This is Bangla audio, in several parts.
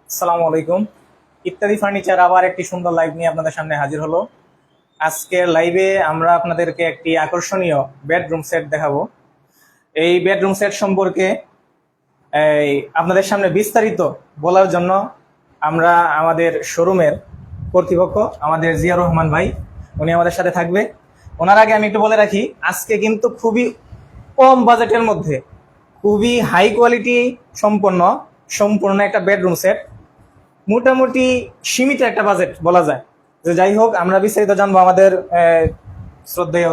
আসসালামু আলাইকুম। ইত্যাদি ফার্নিচার আবার একটি সুন্দর লাইভ নিয়ে আপনাদের সামনে হাজির হলো। আজকের লাইভে আমরা আপনাদেরকে একটি আকর্ষণীয় বেডরুম সেট দেখাবো। এই বেডরুম সেট সম্পর্কে আপনাদের সামনে বিস্তারিত বলার জন্য আমরা আমাদের শোরুমের কর্তৃপক্ষ আমাদের জিয়াউর রহমান ভাই, উনি আমাদের সাথে থাকবে। ওনার আগে আমি একটু বলে রাখি, আজকে কিন্তু খুবই কম বাজেটের মধ্যে খুবই হাই কোয়ালিটি সম্পূর্ণ একটা বেডরুম সেট, মোটামুটি সীমিত একটা বাজেট বলা যায়। যে যাই হোক, আমরা বিস্তারিত জানবো আমাদের শ্রদ্ধেয়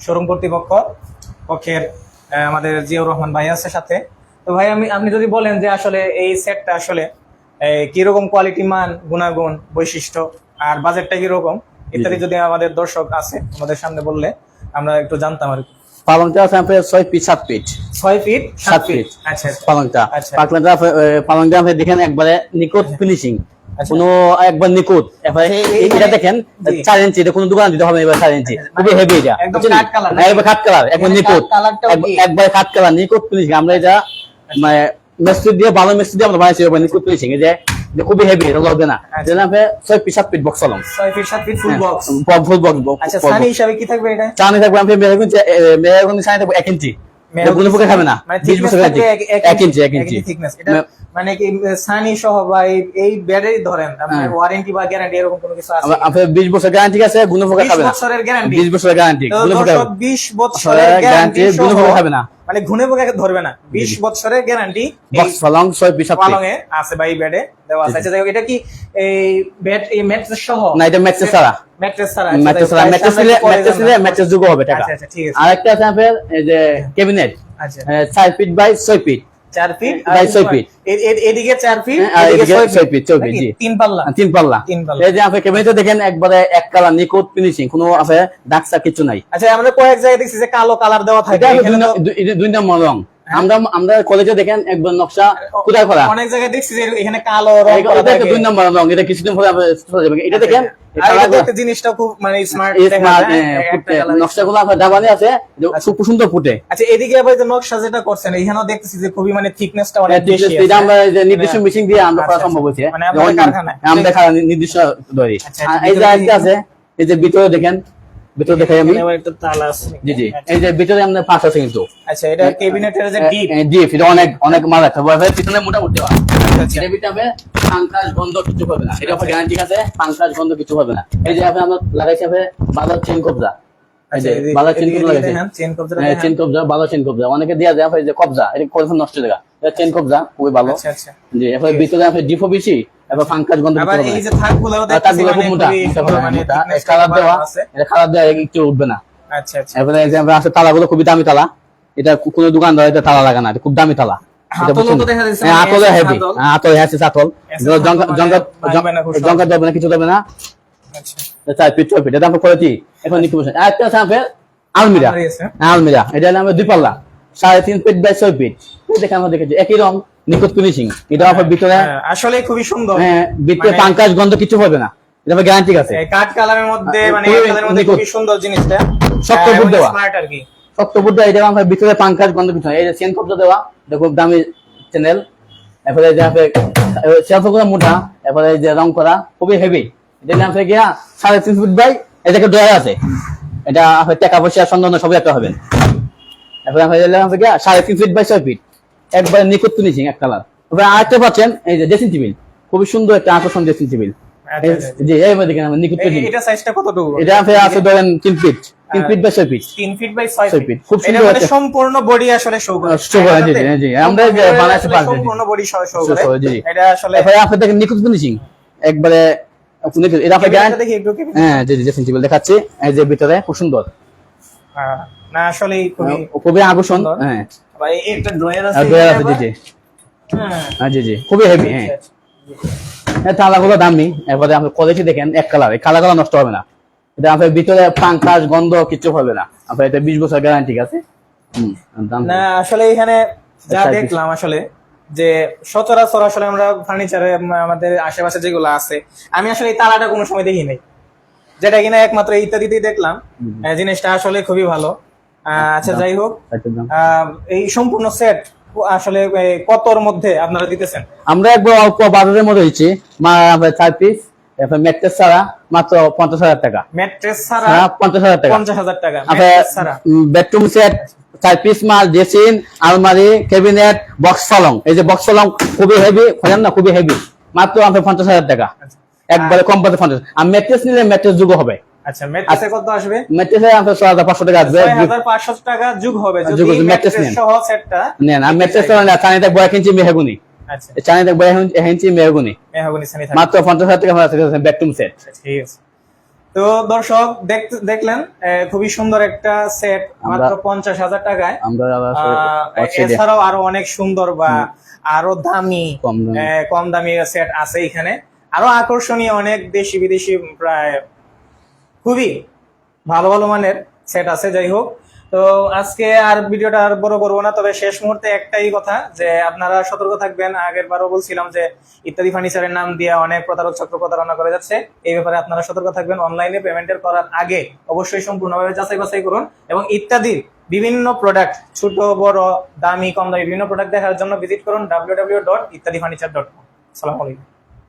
শোরুম পক্ষের আমাদের জিয়াউর রহমান ভাই আছে সাথে। তো ভাই, আপনি যদি বলেন যে আসলে এই সেটটা আসলে কিরকম কোয়ালিটি, মান, গুণাগুণ, বৈশিষ্ট্য আর বাজেটটা কিরকম ইত্যাদি যদি আমাদের দর্শক আছে আমাদের সামনে বললে আমরা একটু জানতাম আর কি। পালংটা আছে আপনার 6 ফিট 7 ফিট 6 ফিট 7 ফিট। আচ্ছা, পালংটা আপনি দেখেন একবারে নিখুঁত ফিনিশিং, কোনো একবার নিখুঁত। এটা দেখেন 4 ইঞ্চি, এটা কোনো দোকান দিতে হবে এবার 4 ইঞ্চি, খুবই হেভি। এটা একদম কাট কালার, একবার কাট কালার, একবার নিখুঁত, একবার কাট কালার নিখুঁত ফিনিশিং। আমরা এটা মানে মিস্ত্রি দিয়ে, ভালো মিস্ত্রি দিয়ে আমরা বানাইছি নিখুঁত ফিনিশিং। এই যে খুবই হেভি, এটা লাগবে না। যেটা আপনি 6 ফিট 7 ফিট বক্স পালং, 6 feet 7 feet full box. Full box. আচ্ছা, সানি হিসাবে কি থাকবে এটা? সানি থাকবে আপনি মেহগনি সানি থাকবে 1 ইঞ্চি, গুলো পোকা খাবে না। 20 বছর 1 ইঞ্চি থিকনেস। এটা মানে কি সানি সহ বা এই বেডেই ধরেন আপনার ওয়ারেন্টি বা গ্যারান্টি এরকম কোনো কিছু আছে? আপনার 20 বছর গ্যারান্টি আছে, গুলো পোকা খাবে না। 20 বছরের গ্যারান্টি, 20 বছরের গ্যারান্টি, গুলো পোকা 20 বছরের গ্যারান্টি, গুলো পোকা খাবে না, মানে ঘুনে পোকা ধরবে না। 20 বছরের গ্যারান্টি বক্স পালং 6 ফিট 7 ফিট পালং এ আছে ভাই, বেডে দেওয়া আছে। আচ্ছা, এটা কি এই বেড এই ম্যাট্রেস সহ? না, এটা ম্যাট্রেস ছাড়া। ম্যাট্রেস ছাড়া, ম্যাট্রেস যোগ হবে টাকা। আচ্ছা, ঠিক আছে। আরেকটা আছে আপনার এই যে ক্যাবিনেট, আচ্ছা 4 feet by 6 feet, 4 feet by 6 feet, এদিকে 4 ফিট, এদিকে 6 ফিট 6 ফিট, জি 3 পাল্লা। এই যে আপনি ক্যাবিনেটে দেখেন একবারে এক কালার নিখুঁত ফিনিশিং, কোনো আছে দাগসা কিছু নাই। আচ্ছা, আমরা কয়েক জায়গায় দেখছি যে কালো কালার দেওয়া থাকে, এখানে দুই নম্বর রং। আমরা কলেজে দেখেন একবার নকশা খোদাই করা, অনেক জায়গায় দেখছি যে এখানে কালো রং করা থাকে। এটা 2 নম্বর রং, এটা কিছুদিন পরে চলে যাবে। এটা দেখেন একটা জিনিসটা খুব মানে স্মার্ট নকশাগুলো আপনার দাবানে আছে, খুব সুন্দর ফুটে। আচ্ছা, এদিকে আবার যে নকশা যেটা করছেন, এখানেও দেখতেছি যে খুবই মানে থিকনেসটা অনেক বেশি আছে। এটা আমরা যে নির্দিষ্ট মেশিন দিয়ে আমরা করা সম্ভব হয়েছে, মানে আমাদের কারখানায় আমরা নির্দিষ্ট দড়ি। এই যে আরেকটা আছে, এই যে ভিতরে দেখেন, ভিতরে দেখাই আমি, একটা তালা আছে। জি জি, এই যে ভিতরে আমরা 5 আছে কিন্তু। আচ্ছা, এটা ক্যাবিনেটের যে ডিপ, এটা অনেক মাল আছে পিছনে মোটামুটি দেওয়া। এটা ভিতরে পাঙ্কাজ গন্ধ কিছু হবে না, এটা গ্যারান্টি আছে, পাঙ্কাজ গন্ধ কিছু হবে না। এই যে আমরা লাগাইছি বাজার চেন কবজা, এই যে বাজার চেন কবজা লাগাইছি, চেন কবজা, বাজার চেন কবজা অনেকে দেয়া যায়। এই যে কবজা, এটা কোন নষ্ট জায়গা, এটা চেন কবজা খুবই ভালো। আচ্ছা আচ্ছা, জি। এরপর ভিতরে আপনি ডিপো বেশি, এবার পাঙ্কাজ গন্ধ কিছু হবে না। এই যে থাকগুলো দেখতেছি খুব মোটা, মানে কালার দেওয়া, এটা কালার দেওয়া একটু উঠবে না। আচ্ছা আচ্ছা, এরপরে এই যে আমরা আছে তালাগুলো খুবই দামি তালা, এটা কোনো দোকানদার এটা তালা লাগা না, এটা খুব দামি তালা। আতলে হেভি, আতলে আছে, আতল জঙ্গা দেবে না, কিছু দেবে না। আচ্ছা, 4 ফিট 6 ফিট, এটা আমরা করেছি। এখন কি বলছেন, একটা আছে আপনার আলমিরা, এটা আমরা 2 পাল্লা 3.5 ফিট বাই 6 ফিট। দেখে আমরা দেখেছি একই রং, নিখুঁত ফিনিশিং। এটা আপনার ভিতরে আসলে খুবই সুন্দর, হ্যাঁ, ভিতরে পাঙ্কাজ গন্ধ কিছু হবে না, এটা গ্যারান্টি আছে। কাট কালারের মধ্যে মানে কালারের মধ্যে খুবই সুন্দর জিনিসটা, শক্ত বুট দেওয়া, স্মার্ট আর কি। শক্ত বুট দেওয়া, এটা আমার ভিতরে পাঙ্কাজ গন্ধ কিছু। এই যে চেন কবজা দেওয়া, দেখো দামি চ্যানেল। এরপরে যে আপনি সেলফগুলো মোটা, এরপরে যে রং করা খুবই হেভি। এটা আপনি গিয়া 3.5 ফিট বাই, এটাকে ড্রয়ার আছে, এটা আপনার টাকা পয়সা সন্ধান সবই একটা হবে। এরপরে আপনি গিয়া 3.5 ফিট বাই 6 ফিট, একবারে নিখুঁত ফিনিশিং, এক কালার। এরপরে আরেকটা পাচ্ছেন, এই যে ড্রেসিং টেবিল, খুবই সুন্দর একটা আকর্ষণ ড্রেসিং টেবিল। জি, এই মধ্যে দেখেন নিখুঁত ফিনিশিং। এটা সাইজটা কতটুকু? এটা আপনি আছে ধরেন 3 feet, 3 feet by 6 feet, 3 feet by 6 feet. খুব সুন্দর, মানে সম্পূর্ণ বডি আসলে শো করে। জি জি, আমরা বানাইছি সম্পূর্ণ বডি শো করে। জি, এটা আসলে এরপরে আপনি দেখেন নিখুঁত ফিনিশিং, একবারে এটা আপনি গ্যারান্টি দেখি একটু। হ্যাঁ, জি জি, ড্রেসিং টেবিল দেখাচ্ছি, এই যে ভিতরে খুব সুন্দর, না আসলেই খুবই আকর্ষণ। হ্যাঁ ভাই, একটা ড্রয়ার আছে, জি জি, হ্যাঁ জি জি, খুবই হেভি। হ্যাঁ, তালাগুলো দামি। এরপরে আপনি কোয়ালিটি দেখেন, এক কালার, এই কালারগুলো নষ্ট হবে না। এটা আপনার ভিতরে পাঙ্কাজ গন্ধ কিছু হবে না, আপনার এটা 20 বছর গ্যারান্টি আছে। না আসলে এখানে যা দেখলাম আসলে যে সচরাচর আসলে আমরা ফার্নিচারে আমাদের আশেপাশে যেগুলো আছে, আমি আসলে এই তালাটা কোনো সময় দেখি নাই, যেটা কিনা একমাত্র ইত্যাদিতেই দেখলাম। জিনিসটা আসলে খুবই ভালো। আচ্ছা, যাই হোক, এই সম্পূর্ণ সেট আসলে কতর মধ্যে আপনারা দিতেছেন? আমরা একবার অল্প বাজারের মধ্যে হয়েছি 4 পিস, এরপর ম্যাট্রেস ছাড়া মাত্র 50,000 টাকা। ম্যাট্রেস ছাড়া 50,000 টাকা। 50,000 টাকা আপনার ম্যাট্রেস ছাড়া। বেডরুম সেট 4 পিস মাল, ড্রেসিং, আলমারি, ক্যাবিনেট, বক্স পালং। এই যে বক্স পালং খুবই হেভি, খোঁজেন না, খুবই হেভি, মাত্র আপনার 50,000 টাকা। একবারে কম পাতে 50। আর ম্যাট্রেস নিলে ম্যাট্রেস যুগ হবে। আচ্ছা, ম্যাট্রেসে কত আসবে? ম্যাট্রেসে আপনার 6,500 টাকা আসবে। 6,500 টাকা যুগ হবে যদি যুগ হবে, ম্যাট্রেস ম্যাট্রেস নেন। সহ সেটটা নেন। আর ম্যাট্রেস না, চাইনিজ 1 ইঞ্চি মেহগুনি, আচ্ছা চাইনিজ 1 ইঞ্চি মেহগুনি, মেহগনি সানি থাকে। মাত্র 50,000 টাকা বেডরুম সেট। ঠিক আছে। তো দর্শক দেখলেন খুবই সুন্দর একটা সেট মাত্র 50,000 টাকায়। আমরা এছাড়াও আরো অনেক সুন্দর বা আরো দামি কম দামি। কম দামি সেট আছে এখানে, আরো আকর্ষণীয় অনেক দেশি বিদেশি প্রায় খুবই ভালো ভালো মানের সেট আছে। যাই হোক, তো আজকে আর ভিডিওটা আর বড় করবো না, তবে শেষ মুহূর্তে একটাই কথা যে আপনারা সতর্ক থাকবেন। আগের বারও বলছিলাম যে ইত্যাদি ফার্নিচারের নাম দিয়ে অনেক প্রতারক চক্র প্রতারণা করে যাচ্ছে। এই ব্যাপারে আপনারা সতর্ক থাকবেন। অনলাইনে পেমেন্টের করার আগে অবশ্যই সম্পূর্ণভাবে যাচাই বাছাই করুন এবং ইত্যাদির বিভিন্ন প্রোডাক্ট, ছোট বড় দামি কম দামি বিভিন্ন প্রোডাক্ট দেখার জন্য ভিজিট করুন www.ittadifurniture.com। আসসালামু আলাইকুম।